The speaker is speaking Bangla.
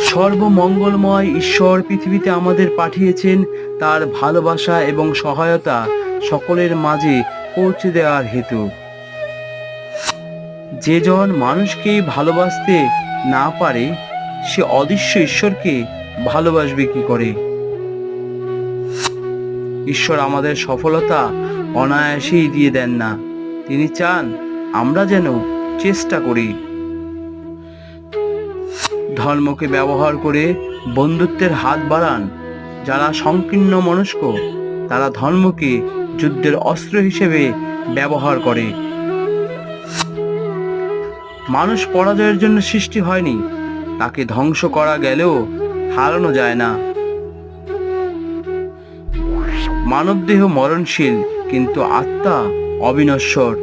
সর্বমঙ্গলময় ঈশ্বর পৃথিবীতে আমাদের পাঠিয়েছেন তার ভালোবাসা এবং সহায়তা সকলের মাঝে পৌঁছে দেওয়ার হেতু। যে জন মানুষকে ভালোবাসতে না পারে সে অদৃশ্য ঈশ্বরকে ভালোবাসবে কি করে? ঈশ্বর আমাদের সফলতা অনায়াসেই দিয়ে দেন না, তিনি চান আমরা যেন চেষ্টা করি। ধর্মকে ব্যবহার করে বন্ধুত্বের হাত বাড়ান। যারা সংকীর্ণ মনস্ক তারা ধর্মকে যুদ্ধের অস্ত্র হিসেবে ব্যবহার করে। মানুষ পরাজয়ের জন্য সৃষ্টি হয়নি, তাকে ধ্বংস করা গেলেও হারানো যায় না। মানবদেহ মরণশীল কিন্তু আত্মা অবিনশ্বর।